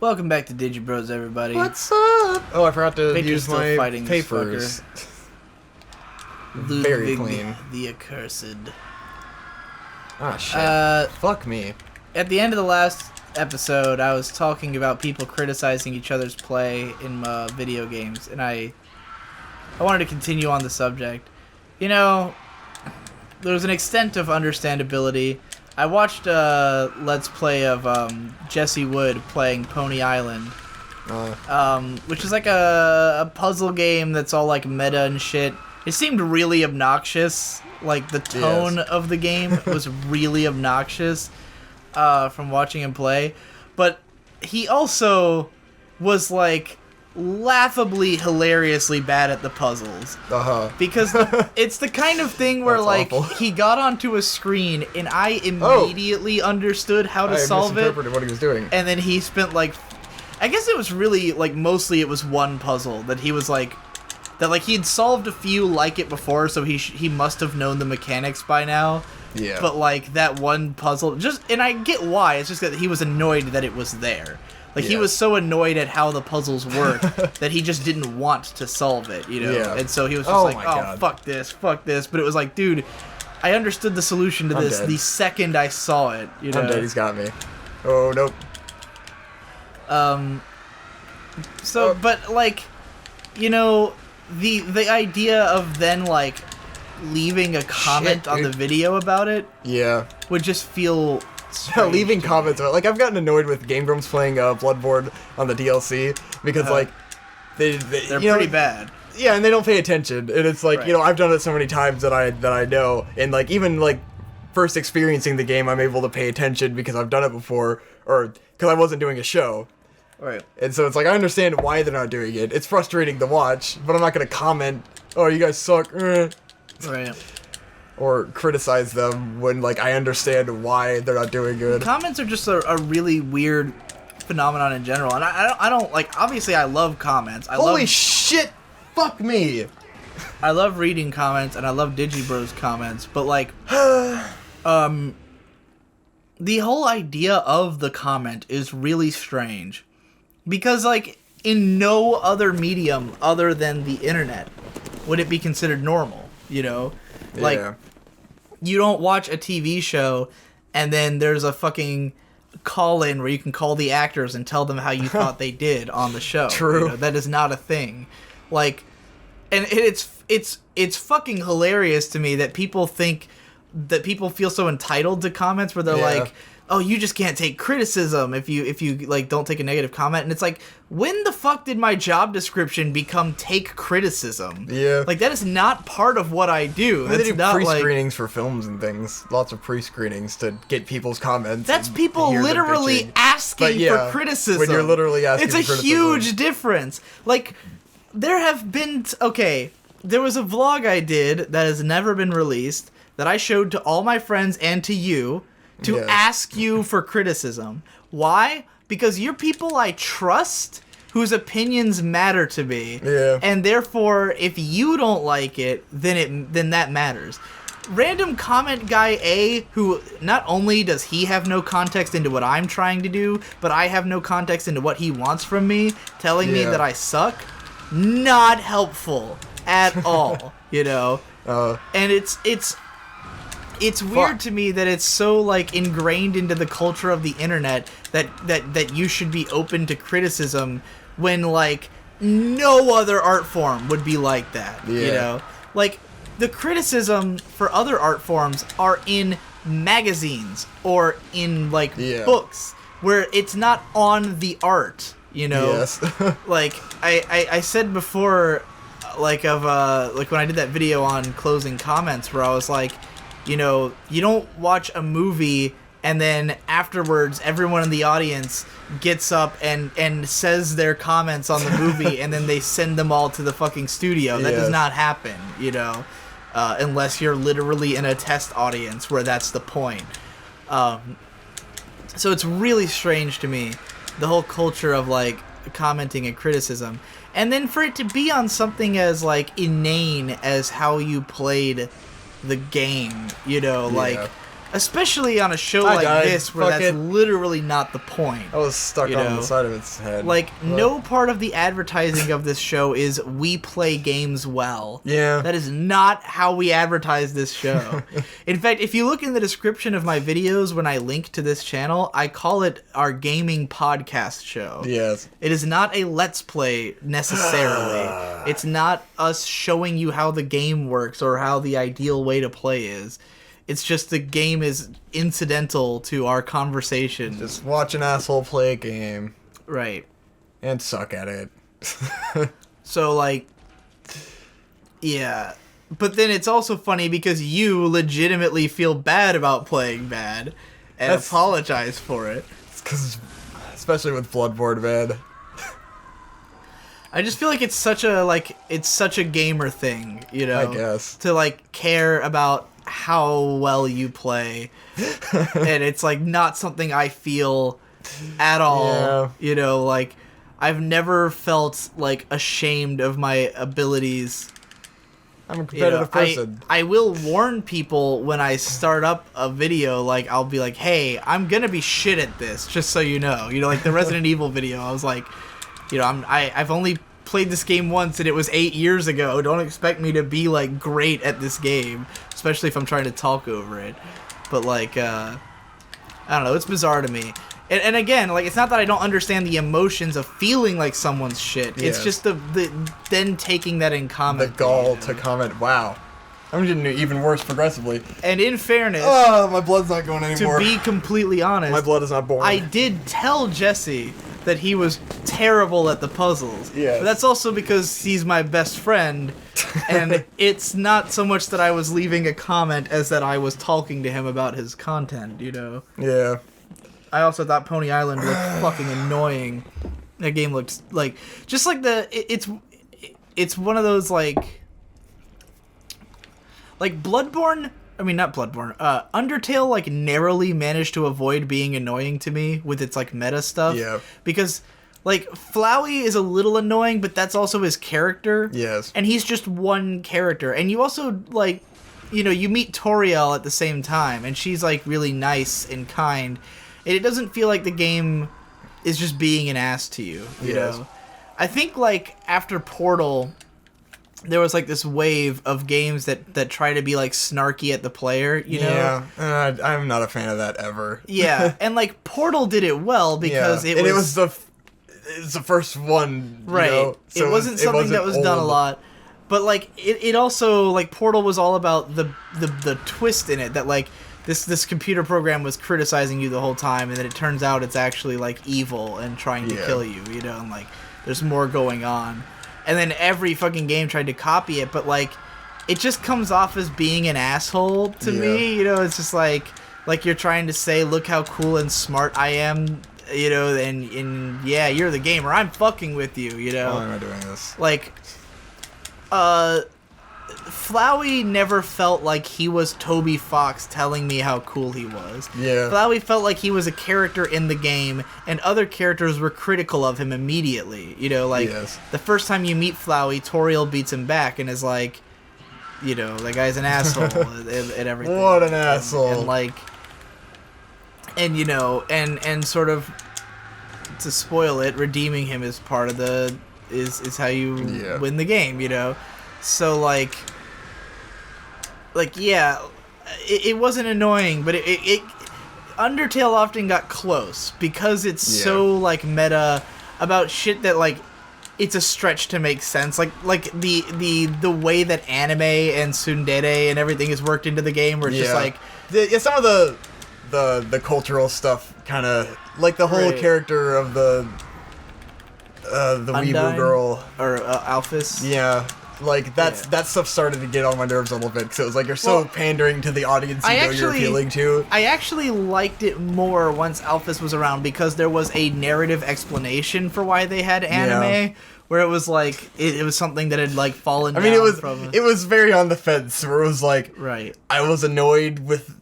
Welcome back to Digi Bros, everybody. What's up? Oh, I forgot to Victor's use still my fighting this papers. Ludwig Very clean. the Accursed. Ah, shit. Fuck me. At the end of the last episode, I was talking about people criticizing each other's play in video games, and I wanted to continue on the subject. You know, there was an extent of understandability. I watched a Let's Play of Jesse Wood playing Pony Island, which is like a puzzle game that's all like meta and shit. It seemed really obnoxious. Like, the tone of the game was really obnoxious from watching him play. But he also was, like, laughably, hilariously bad at the puzzles. Because it's the kind of thing where, like, awful. He got onto a screen, and I immediately understood how to solve it. I misinterpreted what he was doing. And then he spent, like... I guess it was really, like, mostly it was one puzzle that he was, like... That, like, he'd solved a few like it before, so he must have known the mechanics by now. Yeah. But, like, that one puzzle... And I get why. It's just that he was annoyed that it was there. Like, he was so annoyed at how the puzzles work that he just didn't want to solve it, you know? Yeah. And so he was just God. Fuck this. But it was like, dude, I understood the solution to this the second I saw it, you know? I'm dead, he's got me. Oh, nope. But, like, you know... The idea of then, like, leaving a comment on the video about it would just feel strange. Leaving comments about, like, I've gotten annoyed with Game Grumps playing Bloodborne on the DLC because, like, they're pretty bad. Yeah, and they don't pay attention, and it's like, you know, I've done it so many times that I know, and, like, even, like, first experiencing the game, I'm able to pay attention because I've done it before, or because I wasn't doing a show. Right. And so it's like, I understand why they're not doing it. It's frustrating to watch, but I'm not going to comment, oh, you guys suck. Right. Or criticize them when, like, I understand why they're not doing good. Comments are just a really weird phenomenon in general. And I don't, like, obviously I love comments. Holy shit! Fuck me! I love reading comments, and I love Digibros comments, but, like, the whole idea of the comment is really strange. Because, like, in no other medium other than the internet would it be considered normal, you know? Like, you don't watch a TV show and then there's a fucking call-in where you can call the actors and tell them how you thought they did on the show. True. You know? That is not a thing. Like, and it's fucking hilarious to me that people think that people feel so entitled to comments where they're like, oh, you just can't take criticism if you like don't take a negative comment. And it's like, when the fuck did my job description become take criticism? Yeah. Like, that is not part of what I do. That's they do not pre-screenings for films and things. Lots of pre-screenings to get people's comments. That's people literally asking for criticism. When you're literally asking for criticism. It's a huge difference. Like, there have been... Okay, there was a vlog I did that has never been released that I showed to all my friends and to you to ask you for criticism. Why? Because you're people I trust whose opinions matter to me. Yeah. And therefore, if you don't like it, then that matters. Random comment guy A, who not only does he have no context into what I'm trying to do, but I have no context into what he wants from me, telling me that I suck, not helpful at all, you know? And it's weird to me that it's so, like, ingrained into the culture of the internet that you should be open to criticism when, like, no other art form would be like that, you know? Like, the criticism for other art forms are in magazines or in, like, books, where it's not on the art, you know? Yes. Like, I said before, like, like, when I did that video on closing comments where I was like, you know, you don't watch a movie and then afterwards everyone in the audience gets up and says their comments on the movie and then they send them all to the fucking studio. That does not happen, you know, unless you're literally in a test audience where that's the point. So it's really strange to me, the whole culture of, like, commenting and criticism. And then for it to be on something as, like, inane as how you played the game, you know, like, Especially on a show I like died. this, where Fuck that's it. literally not the point. I was stuck on the side of its head. Like, no part of the advertising of this show is we play games well. Yeah. That is not how we advertise this show. In fact, if you look in the description of my videos when I link to this channel, I call it our gaming podcast show. Yes. It is not a Let's Play, necessarily. It's not us showing you how the game works or how the ideal way to play is. It's just the game is incidental to our conversation. Just watch an asshole play a game. Right. And suck at it. So, like, yeah. But then it's also funny because you legitimately feel bad about playing bad and apologize for it. It's because, especially with Bloodborne, man. I just feel like it's such a gamer thing, you know? I guess. To, like, care about how well you play. And it's, like, not something I feel at all. Yeah. You know, like, I've never felt, like, ashamed of my abilities. I'm a competitive person. I will warn people when I start up a video, like, I'll be like, hey, I'm gonna be shit at this, just so you know. You know, like the Resident Evil video, I was like, you know, I've only played this game once and it was 8 years ago. Don't expect me to be, like, great at this game, especially if I'm trying to talk over it. But, like, I don't know, it's bizarre to me. And again, like, it's not that I don't understand the emotions of feeling like someone's shit. It's just the then taking that in comment. The gall to comment, wow. I'm getting even worse progressively. And in fairness... Oh, my blood's not going anymore. To be completely honest... My blood is not born. I did tell Jesse that he was terrible at the puzzles. Yes. But that's also because he's my best friend, and it's not so much that I was leaving a comment as that I was talking to him about his content, you know? Yeah. I also thought Pony Island looked fucking annoying. That game looks like... Just like it's one of those, like Bloodborne... I mean, not Bloodborne. Undertale, like, narrowly managed to avoid being annoying to me with its, like, meta stuff. Yeah. Because, like, Flowey is a little annoying, but that's also his character. Yes. And he's just one character. And you also, like, you know, you meet Toriel at the same time, and she's, like, really nice and kind. And it doesn't feel like the game is just being an ass to you, you know? I think, like, after Portal... there was, like, this wave of games that try to be, like, snarky at the player, you know? Yeah, I'm not a fan of that ever. Yeah, and, like, Portal did it well because it was the first one, right. You know, so it wasn't something that was done a lot. But, like, it also, like, Portal was all about the twist in it, that, like, this computer program was criticizing you the whole time, and then it turns out it's actually, like, evil and trying to kill you, you know? And, like, there's more going on. And then every fucking game tried to copy it, but, like, it just comes off as being an asshole to me, you know? It's just like you're trying to say, look how cool and smart I am, you know, and yeah, you're the gamer, I'm fucking with you, you know? Why am I doing this? Like, Flowey never felt like he was Toby Fox telling me how cool he was. Yeah. Flowey felt like he was a character in the game, and other characters were critical of him immediately. You know, like, the first time you meet Flowey, Toriel beats him back and is like, you know, that guy's an asshole and everything. What an asshole. And like, and, you know, and sort of, to spoil it, redeeming him is part of the, is how you win the game, you know? So, like, yeah, it wasn't annoying, but it Undertale often got close because it's so, like, meta about shit that, like, it's a stretch to make sense. Like the way that anime and tsundere and everything is worked into the game, where it's just like some of the cultural stuff, kind of like the whole character of the Weeble girl or Alphys. Yeah. Like, that stuff started to get on my nerves a little bit, because it was like, you're so pandering to the audience you're appealing to. I actually liked it more once Alphys was around, because there was a narrative explanation for why they had anime, where it was like, it was something that had, like, fallen down from... it was very on the fence, where it was like, I was annoyed with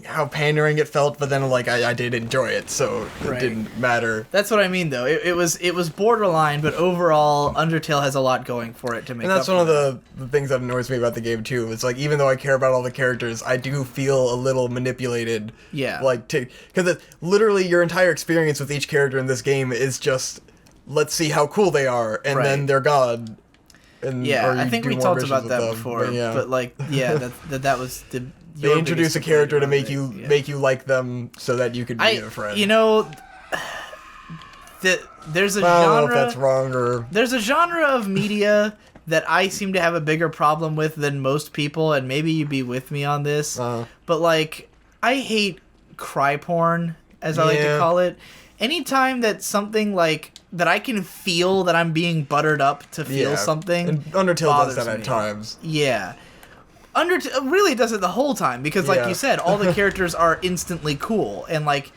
how pandering it felt, but then like I did enjoy it, so it didn't matter. That's what I mean, though. It was borderline, but overall, Undertale has a lot going for it to make. And that's one of the things that annoys me about the game too. It's like even though I care about all the characters, I do feel a little manipulated. Yeah. Like because literally your entire experience with each character in this game is just let's see how cool they are, and then they're gone. And, yeah, I think we talked about that before, but like, yeah, that was the. They introduce a character to make you like them so that you could be a friend. You know, there's a genre. I don't know if that's wrong or. There's a genre of media that I seem to have a bigger problem with than most people, and maybe you'd be with me on this. But like, I hate cry porn, as I like to call it. Anytime that something like that I can feel that I'm being buttered up to feel something. And Undertale does that at times. Yeah. Undertale really does it the whole time because, like you said, all the characters are instantly cool, and like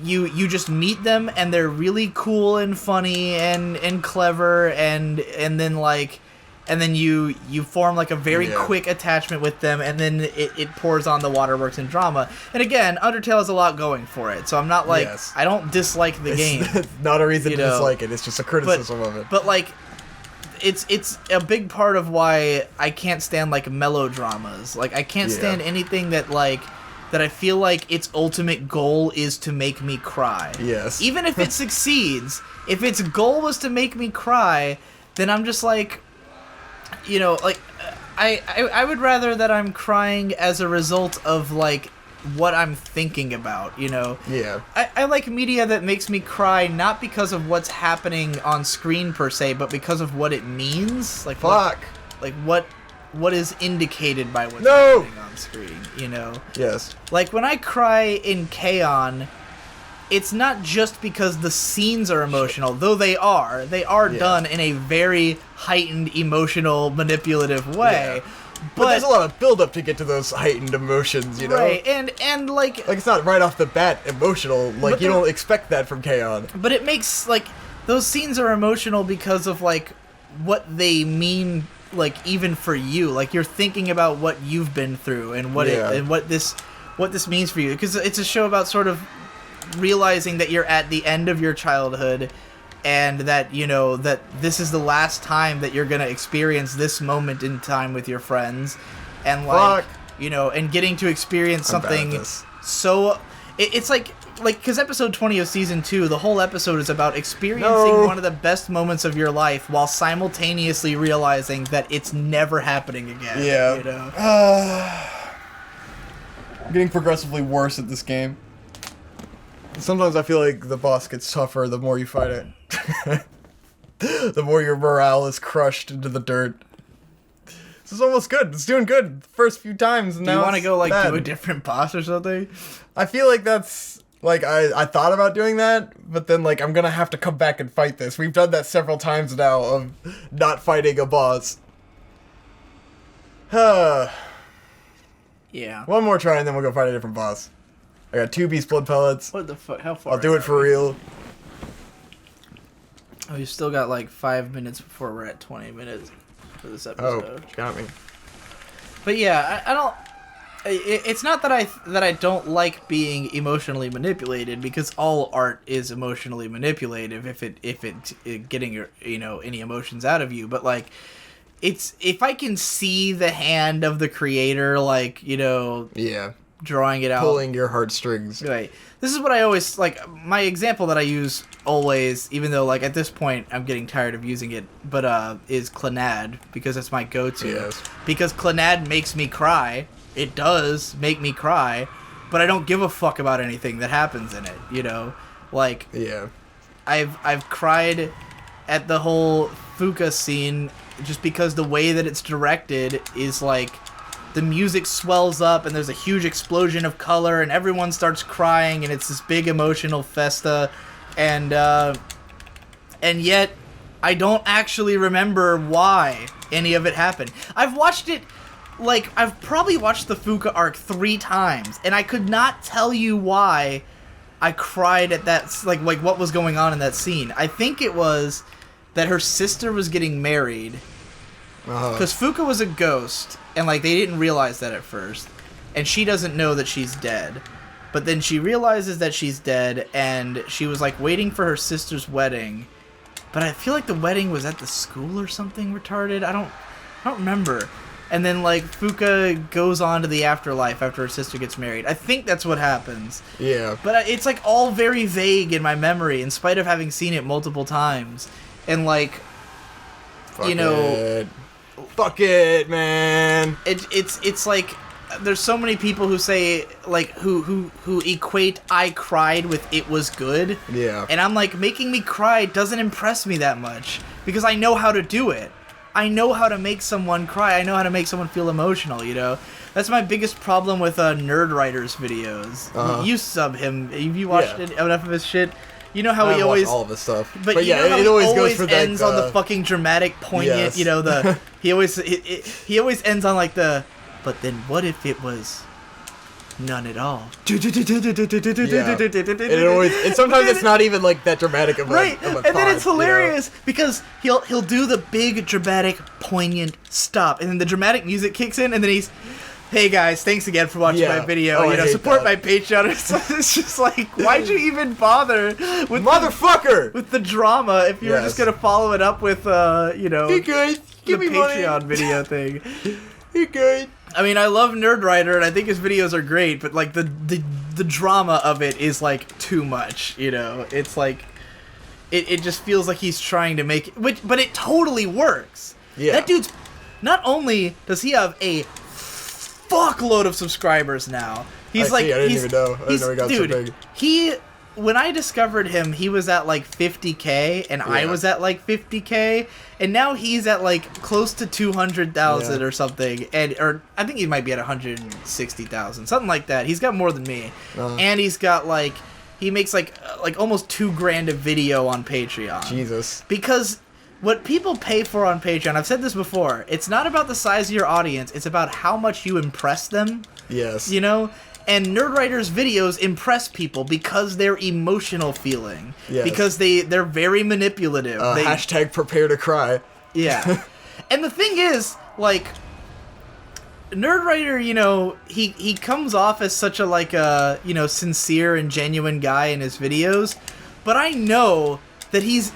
you just meet them and they're really cool and funny and clever, and then you form like a very quick attachment with them, and then it pours on the waterworks and drama. And again, Undertale has a lot going for it, so I'm not like I don't dislike the game. It's not a reason to dislike it. It's just a criticism of it. But like. It's a big part of why I can't stand like melodramas. Like I can't stand anything that I feel like its ultimate goal is to make me cry. Yes. Even if it succeeds, if its goal was to make me cry, then I'm just like, you know, like I would rather that I'm crying as a result of like what I'm thinking about, you know? Yeah. I like media that makes me cry not because of what's happening on screen per se, but because of what it means. Like what is indicated by what's happening on screen, you know? Yes. Like when I cry in K-On!, it's not just because the scenes are emotional, though they are. They are done in a very heightened, emotional, manipulative way. Yeah. But there's a lot of build-up to get to those heightened emotions, you know? Right, and like... Like, it's not right off the bat emotional. Like, you don't expect that from K-On! But it makes, like... Those scenes are emotional because of, like, what they mean, like, even for you. Like, you're thinking about what you've been through and what what this means for you. Because it's a show about sort of realizing that you're at the end of your childhood, and that, you know, that this is the last time that you're gonna experience this moment in time with your friends, and like, you know, and getting to experience something so it's like because episode 20 of season 2, the whole episode is about experiencing one of the best moments of your life while simultaneously realizing that it's never happening again. Yeah. You know? Getting progressively worse at this game. Sometimes I feel like the boss gets tougher the more you fight it. The more your morale is crushed into the dirt. This is almost good. It's doing good the first few times. Do you want to go like do a different boss or something? I feel like that's like I thought about doing that, but then like I'm gonna have to come back and fight this. We've done that several times now of not fighting a boss. Yeah. One more try and then we'll go fight a different boss. I got 2 beast blood pellets. What the fuck? How far? I'll do it for real. Oh, you still got like 5 minutes before we're at 20 minutes for this episode. Oh, got me. But yeah, I don't. It's not that I don't like being emotionally manipulated, because all art is emotionally manipulative if it getting your, you know, any emotions out of you. But like, it's if I can see the hand of the creator, like, you know, drawing it out, pulling your heartstrings. Right. This is what I always like. My example that I use always, even though like at this point I'm getting tired of using it, but is Clannad, because it's my go-to. Yes. Because Clannad makes me cry. It does make me cry, but I don't give a fuck about anything that happens in it. You know, like I've cried at the whole Fuka scene just because the way that it's directed is like. The music swells up and there's a huge explosion of color and everyone starts crying and it's this big emotional festa, and yet I don't actually remember why any of it happened. I've watched it, like, I've probably watched the Fuka arc 3 times and I could not tell you why I cried at that, like what was going on in that scene. I think it was that her sister was getting married. Because Fuka was a ghost, and like they didn't realize that at first, and she doesn't know that she's dead. But then she realizes that she's dead, and she was like waiting for her sister's wedding. But I feel like the wedding was at the school or something retarded. I don't remember. And then like Fuka goes on to the afterlife after her sister gets married. I think that's what happens. Yeah. But it's like all very vague in my memory, in spite of having seen it multiple times. And like, Fuck you know, it. Fuck it, man. It's like there's so many people who say like who equate I cried with it was good. Yeah. And I'm like, making me cry doesn't impress me that much because I know how to do it. I know how to make someone cry. I know how to make someone feel emotional, you know? That's my biggest problem with Nerd Writer's videos. You sub him. If you watched enough of his shit, you know how he always... all of his stuff. But you yeah, know how it he always goes for ends that, on the fucking dramatic, poignant, yes. you know, the... he always ends on like the... But then what if it was... none at all. It always, and sometimes it's not even like that dramatic of a right, of a and then it's thought, hilarious you know? because he'll do the big dramatic poignant stop, and then the dramatic music kicks in, and then he's, hey guys, thanks again for watching my video. Oh, you know, support my Patreon. It's just like, why'd you even bother with motherfucker with the drama if you were just gonna follow it up with you know, hey guys, give the me Patreon money. video thing. Hey guys. I mean, I love Nerd Writer, and I think his videos are great, but, like, the drama of it is, like, too much, you know? It's, like, it just feels like he's trying to make it, but it totally works. Yeah. That dude's, not only does he have a fuckload of subscribers now, he's, I didn't even know. I didn't know he got so big. When I discovered him, he was at, like, 50K, and I was at, like, 50K, and now he's at, like, close to 200,000 or something, or I think he might be at 160,000, something like that. He's got more than me, and he's got, like, he makes, like almost $2,000 a video on Patreon. Jesus. Because what people pay for on Patreon, I've said this before, it's not about the size of your audience, it's about how much you impress them. Yes. You know? And Nerd Writer's videos impress people because they're emotional feeling. Yes. Because they're very manipulative. Hashtag prepare to cry. Yeah. And the thing is, like, Nerd Writer, you know, he comes off as such a, like, you know, sincere and genuine guy in his videos, but I know that he's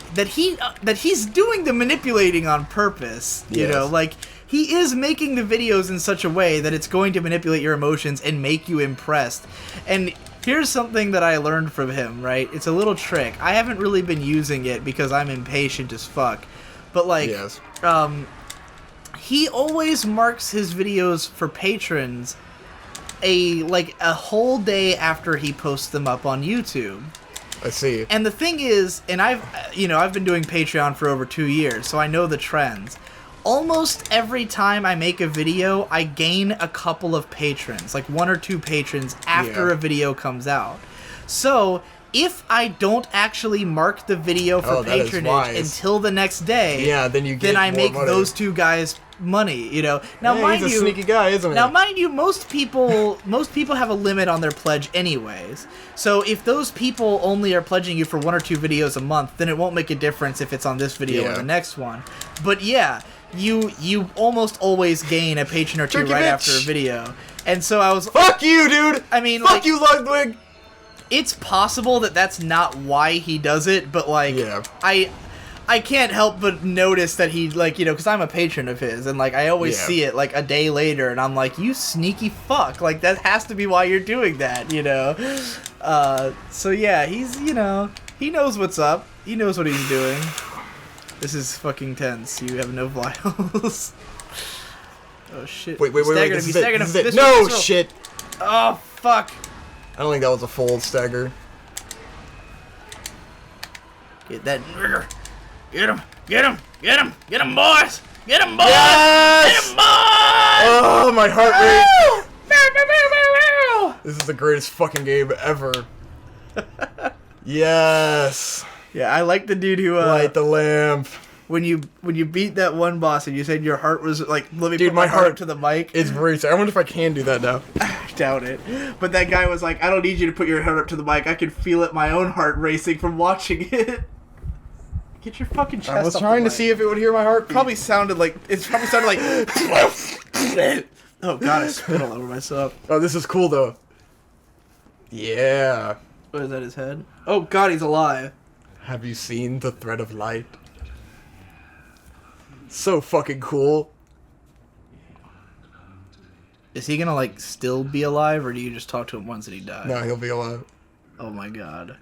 doing the manipulating on purpose, you know, like, he is making the videos in such a way that it's going to manipulate your emotions and make you impressed. And here's something that I learned from him, right? It's a little trick. I haven't really been using it because I'm impatient as fuck. But, like, he always marks his videos for patrons a whole day after he posts them up on YouTube. I see. And the thing is, and I've been doing Patreon for over 2 years, so I know the trends. Almost every time I make a video, I gain a couple of patrons, like 1 or 2 patrons after a video comes out. So, if I don't actually mark the video for patronage until the next day, then I make money. those 2 guys money, you know. Now, mind he's you, a sneaky guy, isn't he? Now, mind you, most people have a limit on their pledge anyways. So if those people only are pledging you for 1 or 2 videos a month, then it won't make a difference if it's on this video or the next one. But yeah, you almost always gain a patron or 2 right after a video. And so I was... Fuck you, dude! I mean, fuck you, Ludwig! It's possible that that's not why he does it, but, like, I can't help but notice that he, like, you know, because I'm a patron of his, and, like, I always see it, like, a day later, and I'm like, you sneaky fuck, like, that has to be why you're doing that, you know? So, yeah, he's, you know, he knows what's up. He knows what he's doing. This is fucking tense. You have no vials. Oh, shit. Wait, this is it. No, shit! Oh, fuck. I don't think that was a full stagger. Get that nigger. Get him! Get him! Get him! Get him, boys! Get him, boys! Yes! Get him, boys! Oh, my heart rate! Woo! This is the greatest fucking game ever. Yes! Yeah, I like the dude who light the lamp. When you beat that one boss and you said your heart was like, let me dude, put my heart up to the mic. It's racing. I wonder if I can do that now. I doubt it. But that guy was like, I don't need you to put your heart up to the mic. I can feel it, my own heart racing from watching it. Get your fucking chest up. I was trying to see if it would hear my heartbeat. It probably sounded like Oh god, I spit all over myself. Oh, this is cool though. Yeah. What is that, his head? Oh god, he's alive. Have you seen the thread of light? So fucking cool. Is he gonna, like, still be alive, or do you just talk to him once and he dies? No, he'll be alive. Oh my god.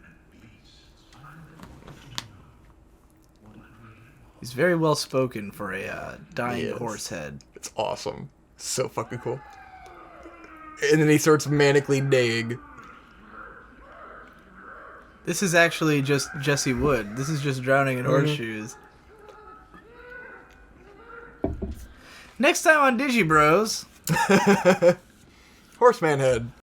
He's very well spoken for a dying horse head. It's awesome. So fucking cool. And then he starts manically neighing. This is actually just Jesse Wood. This is just drowning in horseshoes. Next time on Digi Bros. Horseman head.